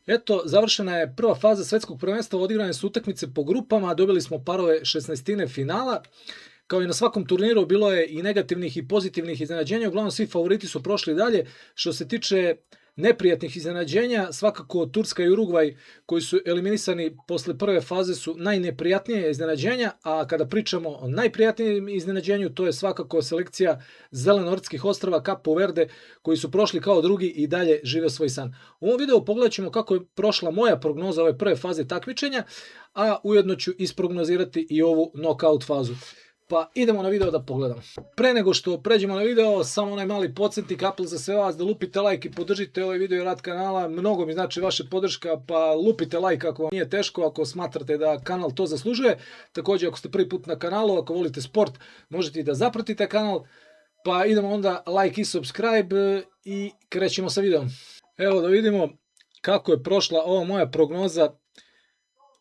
Eto, završena je prva faza svetskog prvenstva, odigrane su utakmice po grupama, dobili smo parove 16. finala. Kao i na svakom turniru bilo je i negativnih i pozitivnih iznenađenja, uglavnom svi favoriti su prošli dalje. Što se tiče neprijatnih iznenađenja, svakako Turska i Urugvaj koji su eliminisani posle prve faze su najneprijatnije iznenađenja, a kada pričamo o najprijatnijem iznenađenju, to je svakako selekcija Zelenortskih ostrava Capo Verde koji su prošli kao drugi i dalje žive svoj san. U ovom videu pogledat ćemo kako je prošla moja prognoza ove prve faze takmičenja, a ujedno ću isprognozirati i ovu knockout fazu. Pa idemo na video da pogledamo. Pre nego što pređemo na video, samo onaj mali podsjetnik, apel za sve vas da lupite like i podržite ovaj video i rad kanala. Mnogo mi znači vaša podrška, pa lupite like ako vam nije teško, ako smatrate da kanal to zaslužuje. Također ako ste prvi put na kanalu, ako volite sport, možete i da zapratite kanal. Pa idemo onda like i subscribe i krećemo sa videom. Evo da vidimo kako je prošla ova moja prognoza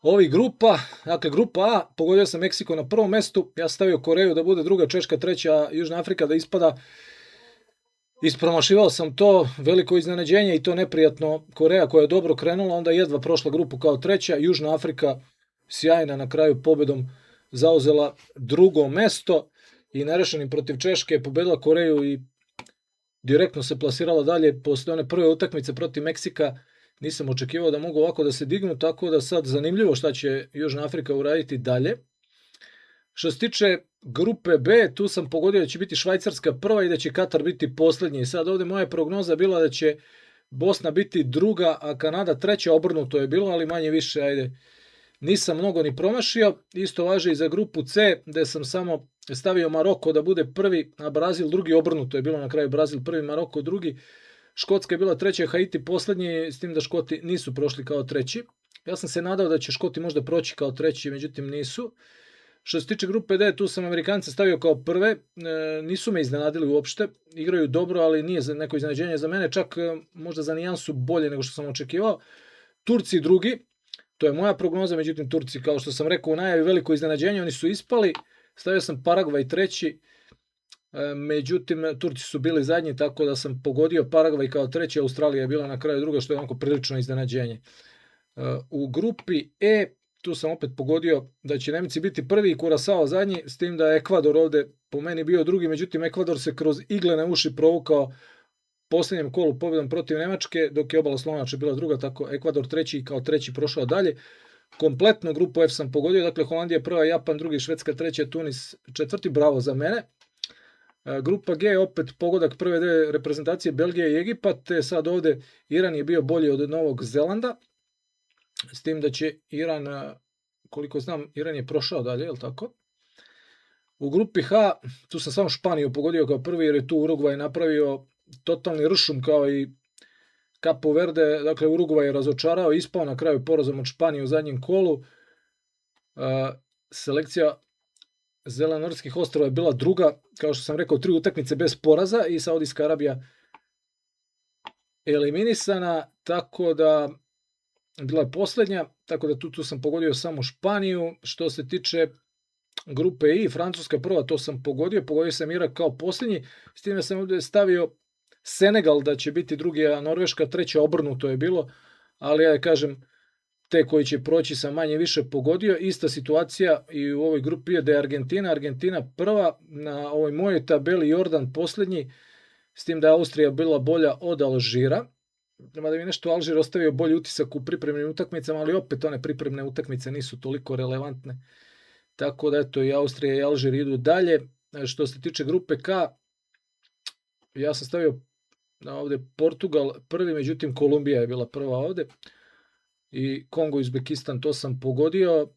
ovih grupa. Dakle, grupa A, pogodio sam Meksiko na prvom mestu, ja sam stavio Koreju da bude druga, Češka treća, Južna Afrika da ispada. Ispromašivao sam to, veliko iznenađenje i to neprijatno. Koreja koja je dobro krenula, onda jedva prošla grupu kao treća, Južna Afrika sjajna na kraju pobedom zauzela drugo mesto i nerešenim protiv Češke pobedila Koreju i direktno se plasirala dalje. Posle one prve utakmice protiv Meksika nisam očekivao da mogu ovako da se dignu, tako da sad zanimljivo šta će Južna Afrika uraditi dalje. Što se tiče grupe B, tu sam pogodio da će biti Švajcarska prva i da će Katar biti poslednji. I sad ovde moja prognoza bila da će Bosna biti druga, a Kanada treća, obrnuto je bilo, ali manje više, ajde, nisam mnogo ni promašio. Isto važi i za grupu C, gde sam samo stavio Maroko da bude prvi, a Brazil drugi, obrnuto je bilo na kraju, Brazil prvi, Maroko drugi. Škotska je bila treća, Haiti poslednji, s tim da Škoti nisu prošli kao treći. Ja sam se nadao da će Škoti možda proći kao treći, međutim nisu. Što se tiče grupe D, tu sam Amerikance stavio kao prve, nisu me iznenadili uopšte, igraju dobro, ali nije neko iznenađenje za mene, čak možda za nijansu bolje nego što sam očekivao. Turci drugi, to je moja prognoza, međutim Turci, kao što sam rekao u najavi, veliko iznenađenje, oni su ispali. Stavio sam Paragvaj treći, međutim Turci su bili zadnji, tako da sam pogodio Paragvaj kao treći, Australija je bila na kraju druga, što je onako prilično iznenađenje. U grupi E, tu sam opet pogodio da će Nemci biti prvi i Kurasao zadnji, s tim da je Ekvador ovde po meni bio drugi, međutim Ekvador se kroz iglene uši provukao posljednjem kolu pobjedom protiv Nemačke, dok je Obala Slonovača bila druga, tako Ekvador treći i kao treći prošao dalje. Kompletno grupu F sam pogodio, dakle Holandija prva, Japan drugi, Švedska treća, Tunis četvrti, bravo za mene. Grupa G, opet pogodak prve dve reprezentacije, Belgija i Egipat, te sad ovde Iran je bio bolji od Novog Zelanda, s tim da će Iran, koliko znam, Iran je prošao dalje, je li tako? U grupi H, tu sam samo Španiju pogodio kao prvi, jer je tu Urugvaj napravio totalni ršum kao i Capo Verde, dakle Urugvaj je razočarao, ispao na kraju porazom od Španije u zadnjem kolu. Selekcija Zelenortskih ostrava je bila druga, kao što sam rekao, 3 utakmice bez poraza i Saudijska Arabija eliminisana, tako da bila je poslednja, tako da tu sam pogodio samo Španiju. Što se tiče grupe I, Francuska prva, to sam pogodio sam Irak kao poslednji, s tim da sam ovde stavio Senegal da će biti drugi, a Norveška treća, obrnuto je bilo, ali ja kažem, te koji će proći sam manje više pogodio. Ista situacija i u ovoj grupi je da je Argentina prva, na ovoj mojoj tabeli Jordan poslednji, s tim da je Austrija bila bolja od Alžira. Da mi nešto Alžir ostavio bolji utisak u pripremnim utakmicama, ali opet one pripremne utakmice nisu toliko relevantne. Tako da eto, i Austrija i Alžir idu dalje. Što se tiče grupe K, ja sam stavio ovde Portugal prvi, međutim Kolumbija je bila prva ovde. I Kongo, Uzbekistan, to sam pogodio.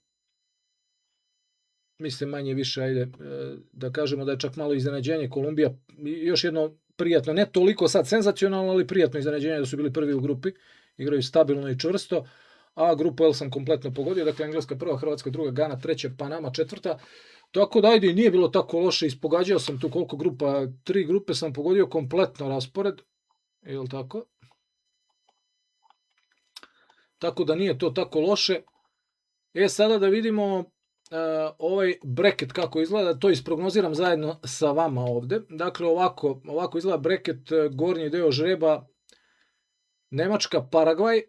Mislim manje više, ajde, da kažemo da je čak malo iznenađenje Kolumbija. Još jedno prijatno, ne toliko sad senzacionalno, ali prijatno iznenađenje da su bili prvi u grupi. Igraju stabilno i čvrsto. A grupu L sam kompletno pogodio, dakle Engleska prva, Hrvatska druga, Gana treća, Panama četvrta. Tako da ajde i nije bilo tako loše, ispogađao sam tu koliko grupa, 3 grupe sam pogodio kompletno raspored. Je li tako? Tako da nije to tako loše. Sada da vidimo ovaj bracket kako izgleda, to isprognoziram zajedno sa vama ovde. Dakle, ovako izgleda bracket, gornji deo žreba, Nemačka, Paragvaj,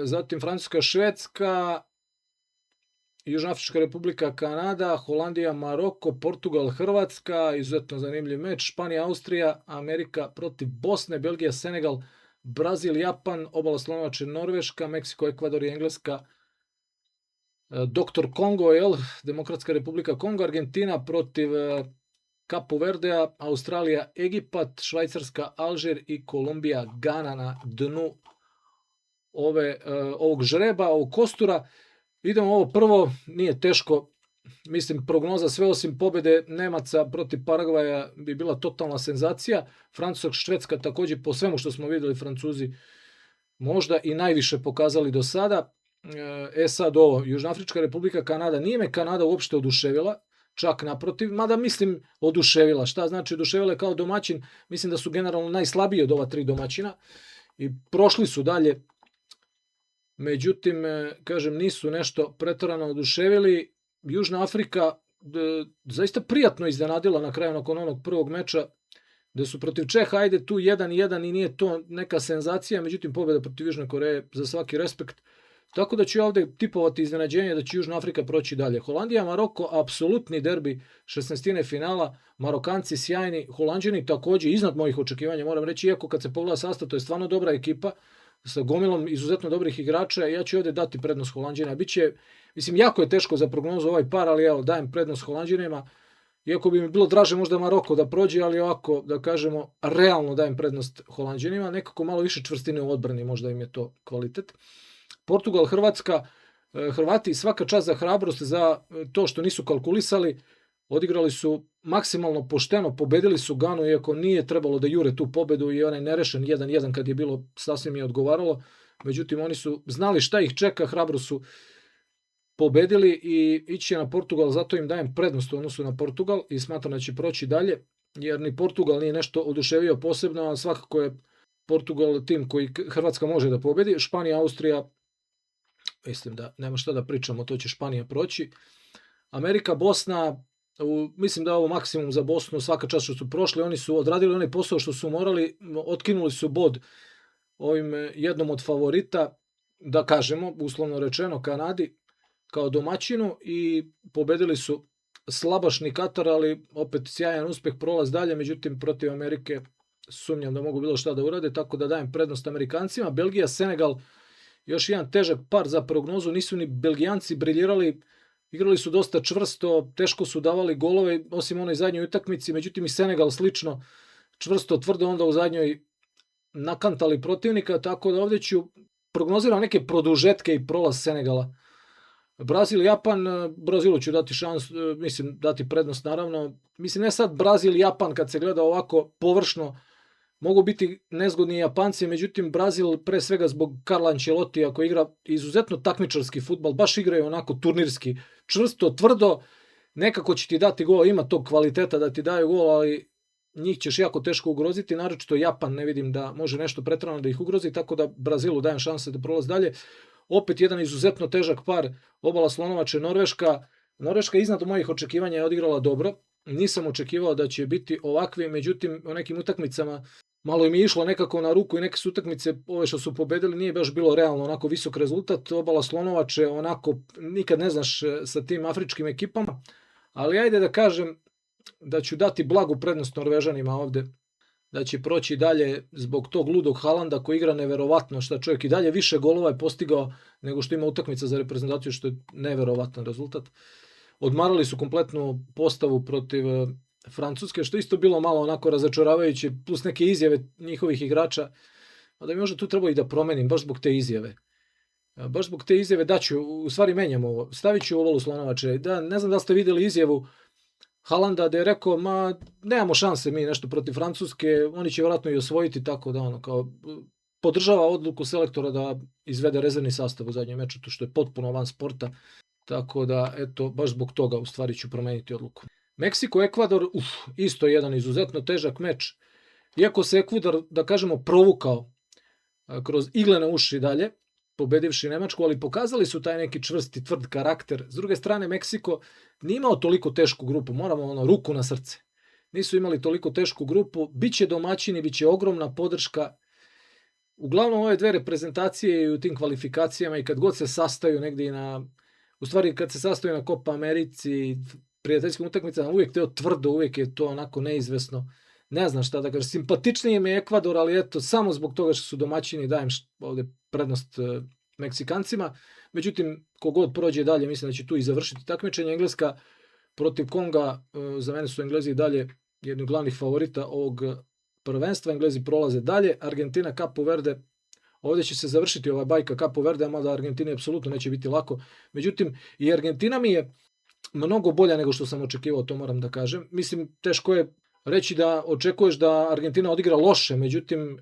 zatim Francuska, Švedska, Južnoafrička republika, Kanada, Holandija, Maroko, Portugal, Hrvatska, izuzetno zanimljiv meč, Španija, Austrija, Amerika protiv Bosne, Belgija, Senegal, Brazil, Japan, Obala Slonovače, Norveška, Meksiko, Ekvador i Engleska, Dr. Kongo, Demokratska republika Kongo, Argentina protiv Kapu Verdea, Australija, Egipat, Švajcarska, Alžir i Kolumbija, Gana na dnu ovog žreba, ovog kostura. Idemo ovo prvo, nije teško, mislim prognoza sve osim pobede Nemaca protiv Paragvaja bi bila totalna senzacija. Francuska, Švedska takođe po svemu što smo videli Francuzi možda i najviše pokazali do sada. Sad ovo, Južnoafrička republika, Kanada, nije me Kanada uopšte oduševila, čak naprotiv, mada mislim oduševila. Šta znači oduševila kao domaćin? Mislim da su generalno najslabiji od ova 3 domaćina i prošli su dalje. Međutim, kažem, nisu nešto preterano oduševili. Južna Afrika zaista prijatno iznenadila na kraju nakon onog prvog meča, gde su protiv Čeha, ajde tu 1-1 i nije to neka senzacija, međutim pobjeda protiv Južne Koreje za svaki respekt. Tako da ću ja ovde tipovati iznenađenje da će Južna Afrika proći dalje. Holandija, Maroko, apsolutni derbi 16. finala, Marokanci sjajni, Holanđani takođe iznad mojih očekivanja, moram reći, iako kad se pogleda sastav, to je stvarno dobra ekipa, sa gomilom izuzetno dobrih igrača, ja ću ovde dati prednost Holanđanima. Biće, mislim, jako je teško za prognozu ovaj par, ali evo, dajem prednost Holanđanima, iako bi mi bilo draže možda Maroko da prođe, ali ovako, da kažemo, realno dajem prednost Holanđanima, nekako malo više čvrstine u odbrani, možda im je to kvalitet. Portugal, Hrvatska, Hrvati svaka čast za hrabrost, za to što nisu kalkulisali, odigrali su maksimalno pošteno, pobedili su Ganu, iako nije trebalo da jure tu pobedu i onaj nerešen 1-1 kad je bilo, sasvim je odgovaralo. Međutim, oni su znali šta ih čeka, hrabro su pobedili i ići na Portugal, zato im dajem prednost u odnosu na Portugal i smatram da će proći dalje, jer ni Portugal nije nešto oduševio posebno, a svakako je Portugal tim koji Hrvatska može da pobedi. Španija, Austrija, mislim da nema šta da pričamo, to će Španija proći. Amerika, Bosna, mislim da je ovo maksimum za Bosnu, svaka čast što su prošli, oni su odradili onaj posao što su morali, otkinuli su bod ovim jednom od favorita, da kažemo, uslovno rečeno, Kanadi, kao domaćinu i pobedili su slabašni Katar, ali opet sjajan uspeh, prolaz dalje, međutim protiv Amerike sumnjam da mogu bilo šta da urade, tako da dajem prednost Amerikancima. Belgija, Senegal, još jedan težak par za prognozu, nisu ni Belgijanci briljirali, igrali su dosta čvrsto, teško su davali golove, osim onoj zadnjoj utakmici, međutim i Senegal slično, čvrsto, tvrdo, onda u zadnjoj nakantali protivnika, tako da ovdje ću prognoziram neke produžetke i prolaz Senegala. Brazil, Japan, Brazilu ću dati mislim dati prednost naravno, mislim ne sad Brazil, Japan kad se gleda ovako površno, mogu biti nezgodni Japanci, međutim Brazil pre svega zbog Carla Ancelotija koji igra izuzetno takmičarski fudbal, baš igraju onako turnirski, čvrsto, tvrdo, nekako će ti dati gol, ima tog kvaliteta da ti daju gol, ali njih ćeš jako teško ugroziti, naročito Japan ne vidim da može nešto pretrano da ih ugrozi, tako da Brazilu dajem šanse da prolazi dalje. Opet jedan izuzetno težak par, Obala Slonovače, Norveška. Norveška iznad mojih očekivanja je odigrala dobro, nisam očekivao da će biti ovakvi, međutim u nekim utakmicama malo im je išlo nekako na ruku i neke su utakmice, ove što su pobedili, nije baš bilo realno onako visok rezultat. Obala Slonovače, onako, nikad ne znaš sa tim afričkim ekipama, ali ajde da kažem da ću dati blagu prednost Norvežanima ovde, da će proći dalje zbog tog ludog Haalanda koji igra neverovatno, šta čovjek i dalje više golova je postigao nego što ima utakmica za reprezentaciju, što je neverovatan rezultat. Odmarali su kompletnu postavu protiv Francuske, što isto bilo malo onako razočaravajuće, plus neke izjave njihovih igrača, da mi možda tu treba i da promenim, baš zbog te izjave. Baš zbog te izjave daću, u stvari menjam ovo, stavit ću Ovalu Slonovače, da, ne znam da ste videli izjavu Haalanda da je rekao, ma nemamo šanse mi nešto protiv Francuske, oni će vjerojatno i osvojiti, tako da ono, kao, podržava odluku selektora da izvede rezervni sastav u zadnjem meču, to što je potpuno van sporta, tako da, eto, baš zbog toga u stvari ću promeniti odluku. Meksiko, Ekvador, isto jedan izuzetno težak meč, iako se Ekvador, da kažemo, provukao kroz iglene uši dalje, pobedivši Nemačku, ali pokazali su taj neki čvrsti, tvrd karakter. S druge strane, Meksiko nije imao toliko tešku grupu, moramo ruku na srce. Nisu imali toliko tešku grupu, biće domaćini, biće ogromna podrška uglavnom ove dve reprezentacije i u tim kvalifikacijama i kad god se sastaju negdje u stvari kad se sastaju na Copa Americi, prijateljskim utakmicama, uvijek to tvrdo, uvijek je to onako neizvesno. Ne znam šta da kažem, simpatičnije mi je Ekvador, ali eto, samo zbog toga što su domaćini dajem ovdje prednost Meksikancima. Međutim, kogod prođe dalje, mislim da će tu i završiti takmičenje. Engleska protiv Konga, za mene su Englezi dalje jedni od glavnih favorita ovog prvenstva. Englezi prolaze dalje. Argentina, Capo Verde, ovdje će se završiti ova bajka Capo Verde, mada Argentini apsolutno neće biti lako. Međutim, i Argentina mi je mnogo bolja nego što sam očekivao, to moram da kažem. Mislim, teško je reći da očekuješ da Argentina odigra loše, međutim,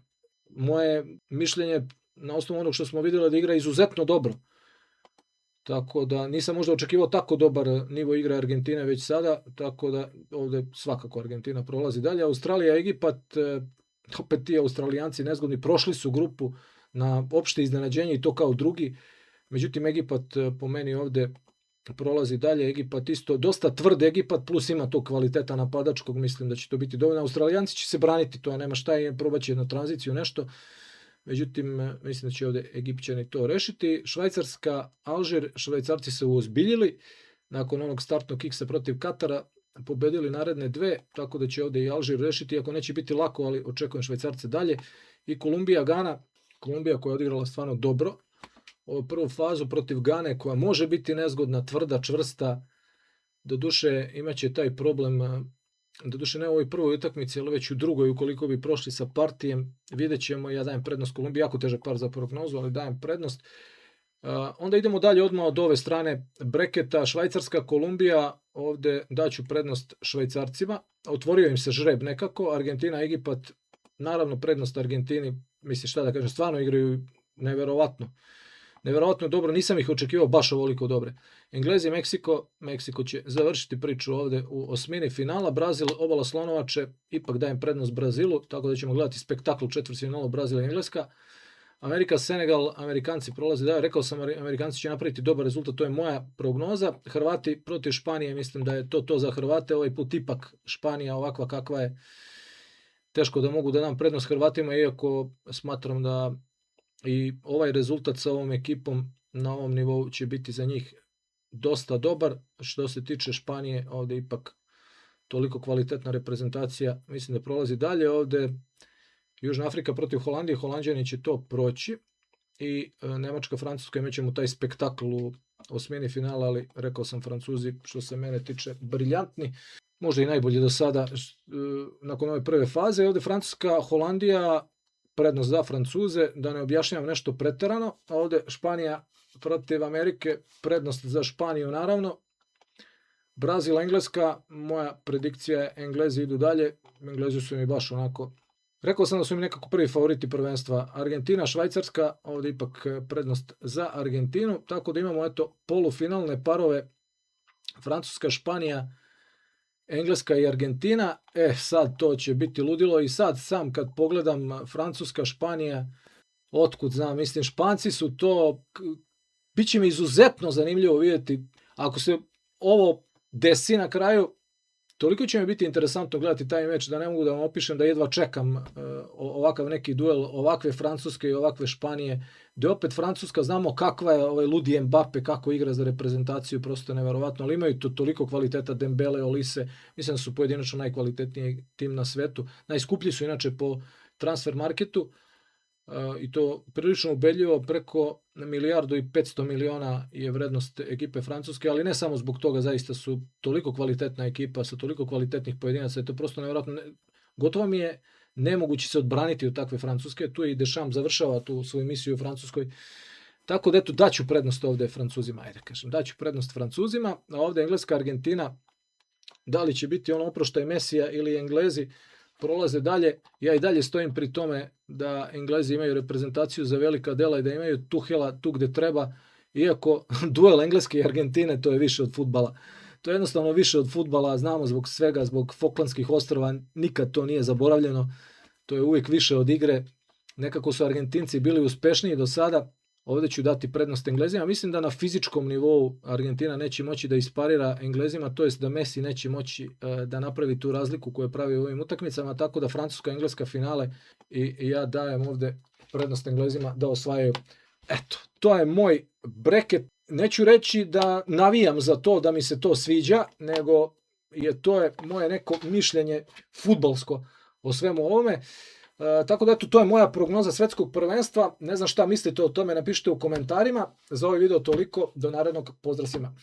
moje mišljenje na osnovu onog što smo vidjeli da igra izuzetno dobro. Tako da nisam možda očekivao tako dobar nivo igre Argentine već sada, tako da ovdje svakako Argentina prolazi dalje. Australija, Egipat, opet ti Australijanci nezgodni, prošli su grupu na opšte iznenađenje i to kao drugi. Međutim, Egipat po meni ovdje prolazi dalje. Egipat isto dosta tvrd Egipat, plus ima to kvaliteta napadačkog, mislim da će to biti dovoljno. Australijanci će se braniti, to nema šta, probaće na tranziciju nešto. Međutim, mislim da će ovdje Egipćani to rešiti. Švajcarska, Alžir, Švajcarci se uozbiljili nakon onog startnog kiksa protiv Katara, pobedili naredne dve, tako da će ovdje i Alžir rešiti, iako neće biti lako, ali očekujem Švajcarce dalje. I Kolumbija, Gana, Kolumbija koja je odigrala stvarno dobro ovu prvu fazu protiv Gane, koja može biti nezgodna, tvrda, čvrsta. Doduše, imaće taj problem, doduše ne u ovoj prvoj utakmici, ali već u drugoj, ukoliko bi prošli sa partijem, vidjet ćemo. Ja dajem prednost Kolumbiji, jako težak par za prognozu, ali dajem prednost. Onda idemo dalje odmah od ove strane breketa, Švajcarska, Kolumbija, ovdje daću prednost Švajcarcima, otvorio im se žreb nekako, Argentina, Egipat, naravno prednost Argentini, mislim šta da kažem, stvarno igraju neverovatno dobro, nisam ih očekivao baš ovoliko dobre. Englezi, Meksiko će završiti priču ovdje u osmini finala, Brazil, obala Slonovače, ipak dajem prednost Brazilu, tako da ćemo gledati spektakl u četvrtfinalu Brazil i Engleska. Amerika, Senegal, Amerikanci prolaze dalje, rekao sam Amerikanci će napraviti dobar rezultat, to je moja prognoza. Hrvati protiv Španije, mislim da je to za Hrvate, ovaj put ipak Španija ovakva kakva je, teško da mogu da dam prednost Hrvatima, iako smatram da i ovaj rezultat sa ovom ekipom na ovom nivou će biti za njih dosta dobar. Što se tiče Španije, ovdje ipak toliko kvalitetna reprezentacija, mislim da prolazi dalje. Ovdje Južna Afrika protiv Holandije, Holanđani će to proći i Nemačka, Francuska, imat ćemo taj spektakl u osmini finala, ali rekao sam Francuzi što se mene tiče briljantni, možda i najbolji do sada nakon ove prve faze. Ovdje Francuska, Holandija, prednost za Francuze, da ne objašnjam nešto preterano, a ovdje Španija protiv Amerike, prednost za Španiju naravno. Brazil, Engleska, moja predikcija je Englezi idu dalje, Englezi su mi baš onako, rekao sam da su mi nekako prvi favoriti prvenstva. Argentina, Švajcarska, ovdje ipak prednost za Argentinu, tako da imamo eto polufinalne parove Francuska, Španija, Engleska i Argentina. Sad to će biti ludilo i sad sam kad pogledam Francuska, Španija, otkud znam, mislim Španci su to, bit će mi izuzetno zanimljivo vidjeti ako se ovo desi na kraju. Toliko će mi biti interesantno gledati taj meč da ne mogu da vam opišem, da jedva čekam ovakav neki duel, ovakve Francuske i ovakve Španije, gde opet Francuska, znamo kakva je ovaj ludi Mbappe, kako igra za reprezentaciju, prosto neverovatno, ali imaju toliko kvaliteta, Dembele, Olise, mislim da su pojedinačno najkvalitetniji tim na svetu, najskuplji su inače po transfer marketu, i to prilično ubedljivo, preko 1,5 milijardi je vrednost ekipe Francuske, ali ne samo zbog toga, zaista su toliko kvalitetna ekipa sa toliko kvalitetnih pojedinaca, je to prosto nevjerojatno, gotovo mi je nemoguće se odbraniti od takve Francuske. Tu i Deschamps završava tu svoju misiju u Francuskoj, tako da eto daću prednost ovdje Francuzima, daću prednost Francuzima, a ovdje Engleska, Argentina, da li će biti ono oproštaj Mesija ili Englezi prolaze dalje. Ja i dalje stojim pri tome da Englezi imaju reprezentaciju za velika dela i da imaju Tuhela tu gde treba, iako duel Engleske i Argentine to je više od fudbala. To je jednostavno više od fudbala, znamo zbog svega, zbog Falklandskih ostrva, nikad to nije zaboravljeno, to je uvijek više od igre. Nekako su Argentinci bili uspešniji do sada, ovdje ću dati prednost Englezima. Mislim da na fizičkom nivou Argentina neće moći da isparira Englezima, to jest da Messi neće moći da napravi tu razliku koju pravi u ovim utakmicama, tako da Francuska, Engleska finale i ja dajem ovdje prednost Englezima da osvajaju. Eto, to je moj breket. Neću reći da navijam za to, da mi se to sviđa, nego to je moje neko mišljenje fudbalsko o svemu ovome. Tako da eto, to je moja prognoza svetskog prvenstva. Ne znam šta mislite o tome, napišite u komentarima. Za ovaj video toliko, do narednog, pozdrav svima.